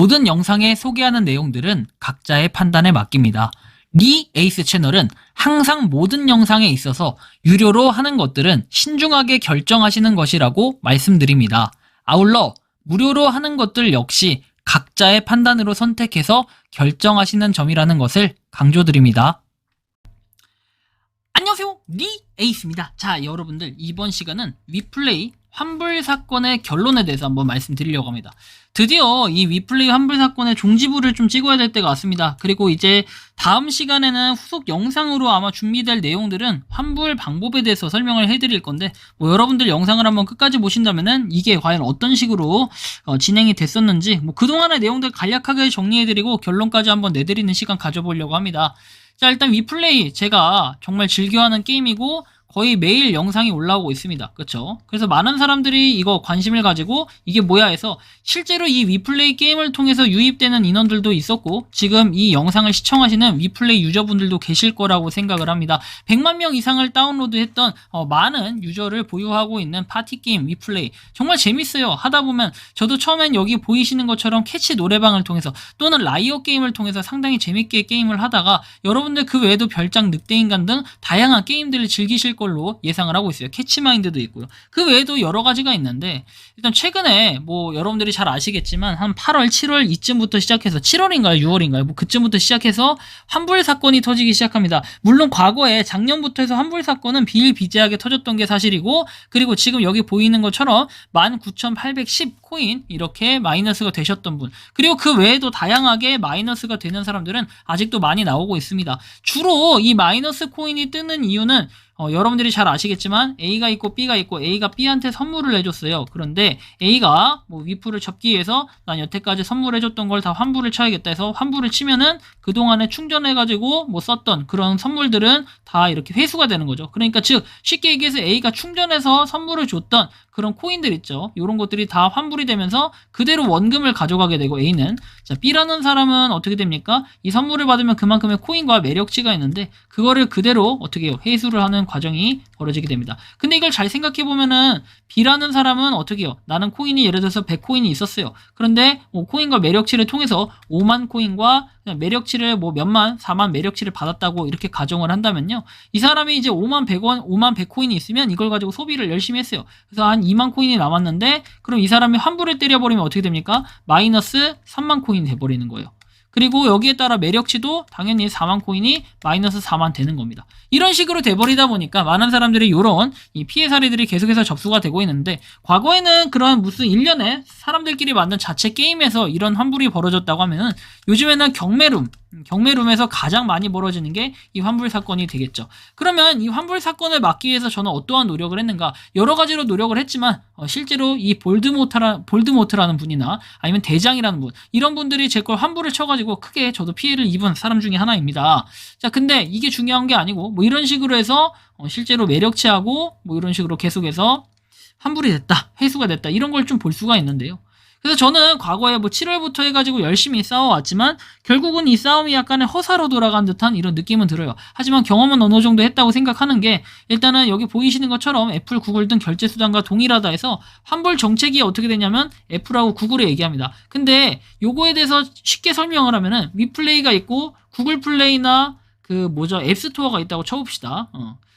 모든 영상에 소개하는 내용들은 각자의 판단에 맡깁니다. 리 에이스 채널은 항상 모든 영상에 있어서 유료로 하는 것들은 신중하게 결정하시는 것이라고 말씀드립니다. 아울러 무료로 하는 것들 역시 각자의 판단으로 선택해서 결정하시는 점이라는 것을 강조드립니다. 안녕하세요, 리 에이스입니다. 자, 여러분들, 이번 시간은 위플레이 환불 사건의 결론에 대해서 한번 말씀드리려고 합니다. 드디어 이 위플레이 환불 사건의 종지부를 좀 찍어야 될 때가 왔습니다. 그리고 이제 다음 시간에는 후속 영상으로 아마 준비될 내용들은 환불 방법에 대해서 설명을 해드릴 건데, 여러분들 영상을 한번 끝까지 보신다면은 이게 과연 어떤 식으로 진행이 됐었는지 그동안의 내용들 간략하게 정리해드리고 결론까지 한번 내드리는 시간 가져보려고 합니다. 자, 일단 위플레이 제가 정말 즐겨하는 게임이고 거의 매일 영상이 올라오고 있습니다. 그렇죠? 그래서 많은 사람들이 이거 관심을 가지고 이게 뭐야 해서 실제로 이 위플레이 게임을 통해서 유입되는 인원들도 있었고 지금 이 영상을 시청하시는 위플레이 유저분들도 계실 거라고 생각을 합니다. 100만 명 이상을 다운로드했던 많은 유저를 보유하고 있는 파티게임 위플레이 정말 재밌어요. 하다보면 저도 처음엔 여기 보이시는 것처럼 캐치 노래방을 통해서 또는 라이엇 게임을 통해서 상당히 재밌게 게임을 하다가 여러분들 그 외에도 별장 늑대인간 등 다양한 게임들을 즐기실 걸로 예상을 하고 있어요. 캐치마인드도 있고요. 그 외에도 여러 가지가 있는데 일단 최근에 여러분들이 잘 아시겠지만 한 8월, 7월 이쯤부터 시작해서 7월인가요? 6월인가요? 그쯤부터 시작해서 환불 사건이 터지기 시작합니다. 물론 과거에 작년부터 해서 환불 사건은 비일비재하게 터졌던 게 사실이고 그리고 지금 여기 보이는 것처럼 19,810 코인 이렇게 마이너스가 되셨던 분 그리고 그 외에도 다양하게 마이너스가 되는 사람들은 아직도 많이 나오고 있습니다. 주로 이 마이너스 코인이 뜨는 이유는 여러분들이 잘 아시겠지만 A가 있고 B가 있고 A가 B한테 선물을 해줬어요. 그런데 A가 위프를 접기 위해서 난 여태까지 선물해줬던 걸 다 환불을 쳐야겠다 해서 환불을 치면은 그동안에 충전해가지고 썼던 그런 선물들은 다 이렇게 회수가 되는 거죠. 그러니까 즉 쉽게 얘기해서 A가 충전해서 선물을 줬던 그런 코인들 있죠. 이런 것들이 다 환불이 되면서 그대로 원금을 가져가게 되고 A는 자 B라는 사람은 어떻게 됩니까? 이 선물을 받으면 그만큼의 코인과 매력치가 있는데 그거를 그대로 어떻게 해요? 회수를 하는 과정이 벌어지게 됩니다. 근데 이걸 잘 생각해보면은 B라는 사람은 어떻게 해요? 나는 코인이 예를 들어서 100코인이 있었어요. 그런데 코인과 매력치를 통해서 5만 코인과 매력치를 몇만, 4만 매력치를 받았다고 이렇게 가정을 한다면요. 이 사람이 이제 5만 100원, 5만 100코인이 있으면 이걸 가지고 소비를 열심히 했어요. 그래서 한 2만 코인이 남았는데 그럼 이 사람이 환불을 때려버리면 어떻게 됩니까? 마이너스 3만 코인이 돼버리는 거예요. 그리고 여기에 따라 매력치도 당연히 4만 코인이 마이너스 4만 되는 겁니다. 이런 식으로 돼버리다 보니까 많은 사람들이 이런 이 피해 사례들이 계속해서 접수가 되고 있는데 과거에는 그런 무슨 1년에 사람들끼리 만든 자체 게임에서 이런 환불이 벌어졌다고 하면은 요즘에는 경매룸에서 가장 많이 벌어지는 게 이 환불 사건이 되겠죠. 그러면 이 환불 사건을 막기 위해서 저는 어떠한 노력을 했는가? 여러 가지로 노력을 했지만 실제로 이 볼드모트라는 분이나 아니면 대장이라는 분 이런 분들이 제 걸 환불을 쳐가지고 크게 저도 피해를 입은 사람 중에 하나입니다. 자, 근데 이게 중요한 게 아니고 이런 식으로 해서 실제로 매력치하고 이런 식으로 계속해서 환불이 됐다, 회수가 됐다 이런 걸 좀 볼 수가 있는데요. 그래서 저는 과거에 7월부터 해가지고 열심히 싸워왔지만 결국은 이 싸움이 약간의 허사로 돌아간 듯한 이런 느낌은 들어요. 하지만 경험은 어느 정도 했다고 생각하는 게 일단은 여기 보이시는 것처럼 애플, 구글 등 결제수단과 동일하다 해서 환불 정책이 어떻게 되냐면 애플하고 구글에 얘기합니다. 근데 요거에 대해서 쉽게 설명을 하면은 위플레이가 있고 구글 플레이나 앱스토어가 있다고 쳐봅시다.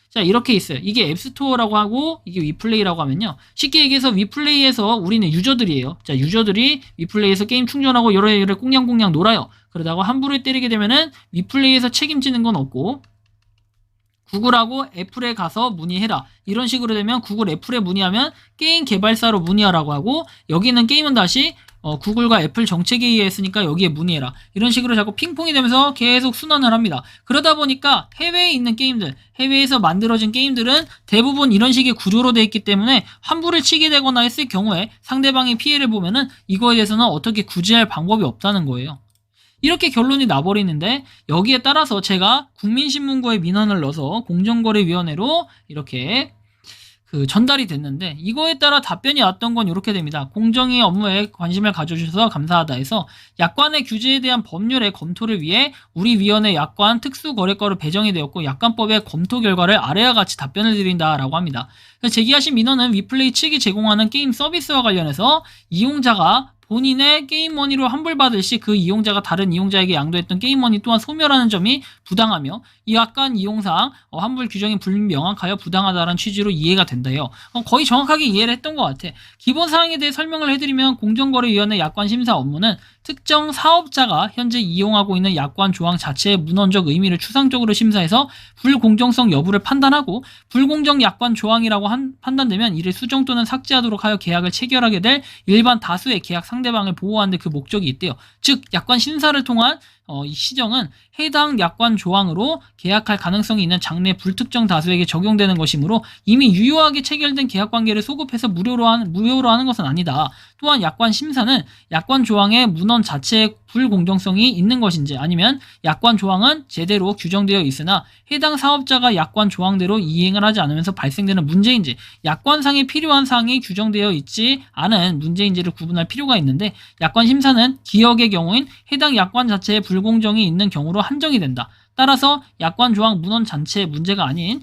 자, 이렇게 있어요. 이게 앱스토어라고 하고 이게 위플레이라고 하면요. 쉽게 얘기해서 위플레이에서 우리는 유저들이에요. 자, 유저들이 위플레이에서 게임 충전하고 여러 꽁냥꽁냥 놀아요. 그러다가 환불을 때리게 되면은 위플레이에서 책임지는 건 없고 구글하고 애플에 가서 문의해라. 이런 식으로 되면 구글, 애플에 문의하면 게임 개발사로 문의하라고 하고 여기는 게임은 다시 구글과 애플 정책에 의해 했으니까 여기에 문의해라. 이런 식으로 자꾸 핑퐁이 되면서 계속 순환을 합니다. 그러다 보니까 해외에 있는 게임들, 해외에서 만들어진 게임들은 대부분 이런 식의 구조로 되어 있기 때문에 환불을 치게 되거나 했을 경우에 상대방이 피해를 보면은 이거에 대해서는 어떻게 구제할 방법이 없다는 거예요. 이렇게 결론이 나버리는데 여기에 따라서 제가 국민신문고에 민원을 넣어서 공정거래위원회로 이렇게 전달이 됐는데 이거에 따라 답변이 왔던 건 이렇게 됩니다. 공정위 업무에 관심을 가져주셔서 감사하다 해서 약관의 규제에 대한 법률의 검토를 위해 우리 위원회 약관 특수거래가로 배정이 되었고 약관법의 검토 결과를 아래와 같이 답변을 드린다라고 합니다. 제기하신 민원은 위플레이 측이 제공하는 게임 서비스와 관련해서 이용자가 본인의 게임머니로 환불받을 시 그 이용자가 다른 이용자에게 양도했던 게임머니 또한 소멸하는 점이 부당하며 이 약관 이용사항 환불 규정이 불명확하여 부당하다는 취지로 이해가 된다요. 거의 정확하게 이해를 했던 것 같아. 기본 사항에 대해 설명을 해드리면 공정거래위원회 약관 심사 업무는 특정 사업자가 현재 이용하고 있는 약관 조항 자체의 문헌적 의미를 추상적으로 심사해서 불공정성 여부를 판단하고 불공정 약관 조항이라고 판단되면 이를 수정 또는 삭제하도록 하여 계약을 체결하게 될 일반 다수의 계약 상대방을 보호하는 데 그 목적이 있대요. 즉 약관 심사를 통한 이 시정은 해당 약관 조항으로 계약할 가능성이 있는 장래 불특정 다수에게 적용되는 것이므로 이미 유효하게 체결된 계약관계를 소급해서 무효로 하는 것은 아니다. 또한 약관 심사는 약관 조항의 문헌 자체에 불공정성이 있는 것인지 아니면 약관 조항은 제대로 규정되어 있으나 해당 사업자가 약관 조항대로 이행을 하지 않으면서 발생되는 문제인지 약관상에 필요한 사항이 규정되어 있지 않은 문제인지를 구분할 필요가 있는데 약관 심사는 기억의 경우인 해당 약관 자체에 불공정이 있는 경우로 한정이 된다. 따라서 약관 조항 문헌 자체의 문제가 아닌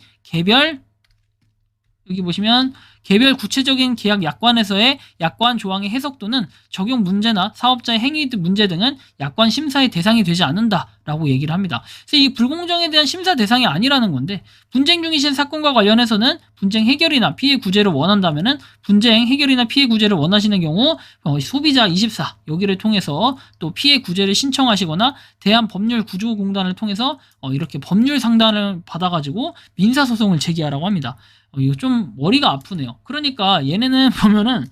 여기 보시면 개별 구체적인 계약 약관에서의 약관 조항의 해석 또는 적용 문제나 사업자의 행위 문제 등은 약관 심사의 대상이 되지 않는다라고 얘기를 합니다. 그래서 이 불공정에 대한 심사 대상이 아니라는 건데 분쟁 중이신 사건과 관련해서는 분쟁 해결이나 피해 구제를 원한다면은 분쟁 해결이나 피해 구제를 원하시는 경우 소비자 24 여기를 통해서 또 피해 구제를 신청하시거나 대한법률구조공단을 통해서 이렇게 법률 상담을 받아가지고 민사소송을 제기하라고 합니다. 이거 좀 머리가 아프네요. 그러니까 얘네는 보면은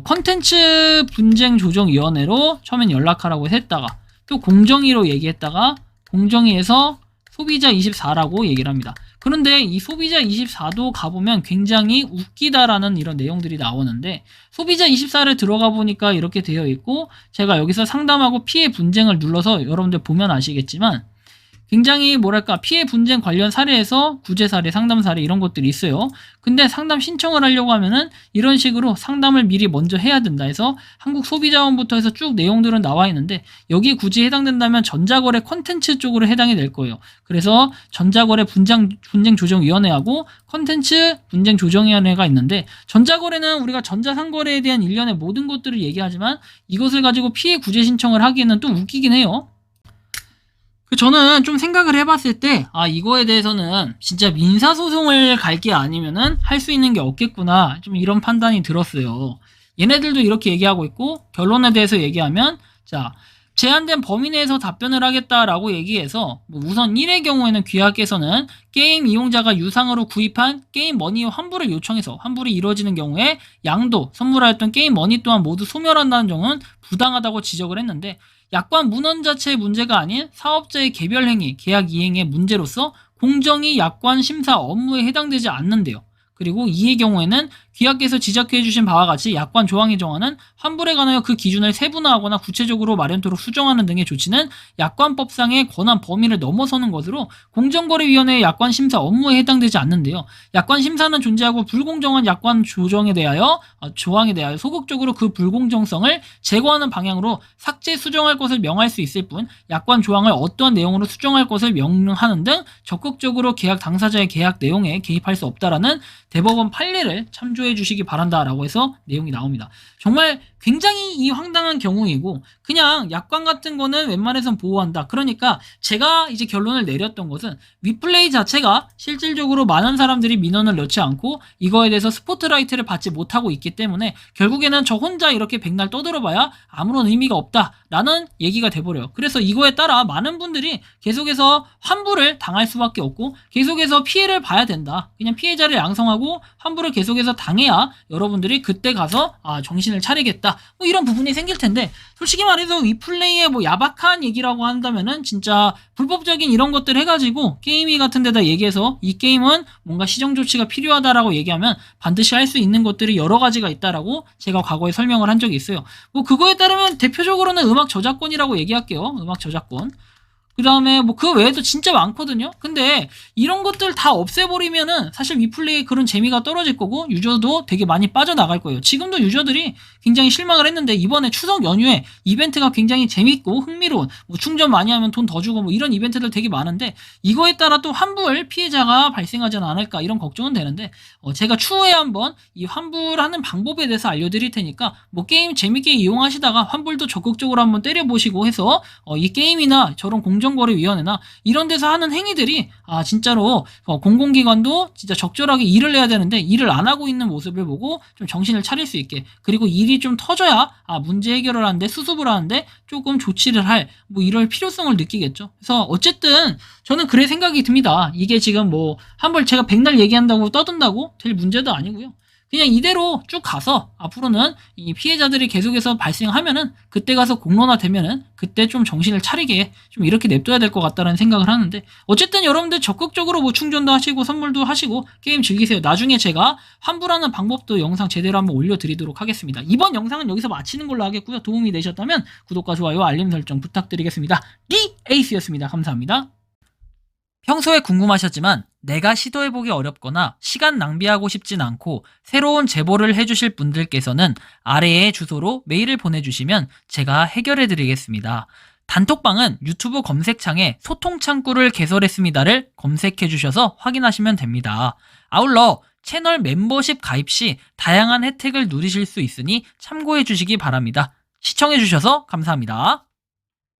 컨텐츠 분쟁 조정위원회로 처음엔 연락하라고 했다가 또 공정위로 얘기했다가 공정위에서 소비자 24라고 얘기를 합니다. 그런데 이 소비자 24도 가보면 굉장히 웃기다라는 이런 내용들이 나오는데 소비자 24를 들어가 보니까 이렇게 되어 있고 제가 여기서 상담하고 피해 분쟁을 눌러서 여러분들 보면 아시겠지만 굉장히 뭐랄까 피해 분쟁 관련 사례에서 구제 사례, 상담 사례 이런 것들이 있어요. 근데 상담 신청을 하려고 하면은 이런 식으로 상담을 미리 먼저 해야 된다 해서 한국소비자원부터 해서 쭉 내용들은 나와 있는데 여기에 굳이 해당된다면 전자거래 콘텐츠 쪽으로 해당이 될 거예요. 그래서 전자거래 분쟁 조정위원회하고 콘텐츠 분쟁 조정위원회가 있는데 전자거래는 우리가 전자상거래에 대한 일련의 모든 것들을 얘기하지만 이것을 가지고 피해 구제 신청을 하기에는 또 웃기긴 해요. 저는 좀 생각을 해봤을 때 이거에 대해서는 진짜 민사소송을 갈 게 아니면은 할 수 있는 게 없겠구나 좀 이런 판단이 들었어요. 얘네들도 이렇게 얘기하고 있고 결론에 대해서 얘기하면 자 제한된 범위 내에서 답변을 하겠다라고 얘기해서 우선 1의 경우에는 규약에서는 게임 이용자가 유상으로 구입한 게임 머니의 환불을 요청해서 환불이 이루어지는 경우에 양도, 선물하였던 게임 머니 또한 모두 소멸한다는 점은 부당하다고 지적을 했는데 약관 문헌 자체의 문제가 아닌 사업자의 개별 행위, 계약 이행의 문제로서 공정위 약관 심사 업무에 해당되지 않는데요. 그리고 2의 경우에는 규약에서 지적해 주신 바와 같이 약관 조항이 정하는 환불에 관하여 그 기준을 세분화하거나 구체적으로 마련토록 수정하는 등의 조치는 약관법상의 권한 범위를 넘어서는 것으로 공정거래위원회의 약관 심사 업무에 해당되지 않는데요. 약관 심사는 존재하고 불공정한 약관 조항에 대하여 소극적으로 그 불공정성을 제거하는 방향으로 삭제 수정할 것을 명할 수 있을 뿐 약관 조항을 어떠한 내용으로 수정할 것을 명하는 등 적극적으로 계약 당사자의 계약 내용에 개입할 수 없다라는 대법원 판례를 참조해 주시기 바란다라고 해서 내용이 나옵니다. 정말 굉장히 이 황당한 경우이고 그냥 약관 같은 거는 웬만해선 보호한다. 그러니까 제가 이제 결론을 내렸던 것은 위플레이 자체가 실질적으로 많은 사람들이 민원을 넣지 않고 이거에 대해서 스포트라이트를 받지 못하고 있기 때문에 결국에는 저 혼자 이렇게 백날 떠들어봐야 아무런 의미가 없다라는 얘기가 돼버려요. 그래서 이거에 따라 많은 분들이 계속해서 환불을 당할 수밖에 없고 계속해서 피해를 봐야 된다. 그냥 피해자를 양성하고 환불을 계속해서 당해야 여러분들이 그때 가서 정신을 차리겠다. 뭐 이런 부분이 생길 텐데 솔직히 말해서 위플레이의 뭐 야박한 얘기라고 한다면은 진짜 불법적인 이런 것들 해가지고 게임위 같은 데다 얘기해서 이 게임은 뭔가 시정 조치가 필요하다라고 얘기하면 반드시 할 수 있는 것들이 여러 가지가 있다라고 제가 과거에 설명을 한 적이 있어요. 뭐 그거에 따르면 대표적으로는 음악 저작권이라고 얘기할게요. 음악 저작권. 그 다음에 뭐 그 외에도 진짜 많거든요. 근데 이런 것들 다 없애버리면은 사실 위플레이의 그런 재미가 떨어질 거고 유저도 되게 많이 빠져나갈 거예요. 지금도 유저들이 굉장히 실망을 했는데 이번에 추석 연휴에 이벤트가 굉장히 재밌고 흥미로운 뭐 충전 많이 하면 돈 더 주고 뭐 이런 이벤트들 되게 많은데 이거에 따라 또 환불 피해자가 발생하지는 않을까 이런 걱정은 되는데 제가 추후에 한번 이 환불하는 방법에 대해서 알려드릴 테니까 뭐 게임 재밌게 이용하시다가 환불도 적극적으로 한번 때려보시고 해서 이 게임이나 저런 공정거래위원회나 이런 데서 하는 행위들이 진짜로 공공기관도 진짜 적절하게 일을 해야 되는데 일을 안 하고 있는 모습을 보고 좀 정신을 차릴 수 있게 그리고 일이 좀 터져야 문제 해결을 하는데 수습을 하는데 조금 조치를 할 뭐 이럴 필요성을 느끼겠죠. 그래서 어쨌든 저는 그래 생각이 듭니다. 이게 지금 뭐 환불 제가 백날 얘기한다고 떠든다고 될 문제도 아니고요. 그냥 이대로 쭉 가서 앞으로는 이 피해자들이 계속해서 발생하면은 그때 가서 공론화 되면은 그때 좀 정신을 차리게 좀 이렇게 냅둬야 될 것 같다는 생각을 하는데 어쨌든 여러분들 적극적으로 뭐 충전도 하시고 선물도 하시고 게임 즐기세요. 나중에 제가 환불하는 방법도 영상 제대로 한번 올려드리도록 하겠습니다. 이번 영상은 여기서 마치는 걸로 하겠고요. 도움이 되셨다면 구독과 좋아요 알림 설정 부탁드리겠습니다. 에이스였습니다. 감사합니다. 평소에 궁금하셨지만 내가 시도해보기 어렵거나 시간 낭비하고 싶진 않고 새로운 제보를 해주실 분들께서는 아래의 주소로 메일을 보내주시면 제가 해결해드리겠습니다. 단톡방은 유튜브 검색창에 소통창구를 개설했습니다를 검색해주셔서 확인하시면 됩니다. 아울러 채널 멤버십 가입 시 다양한 혜택을 누리실 수 있으니 참고해주시기 바랍니다. 시청해주셔서 감사합니다.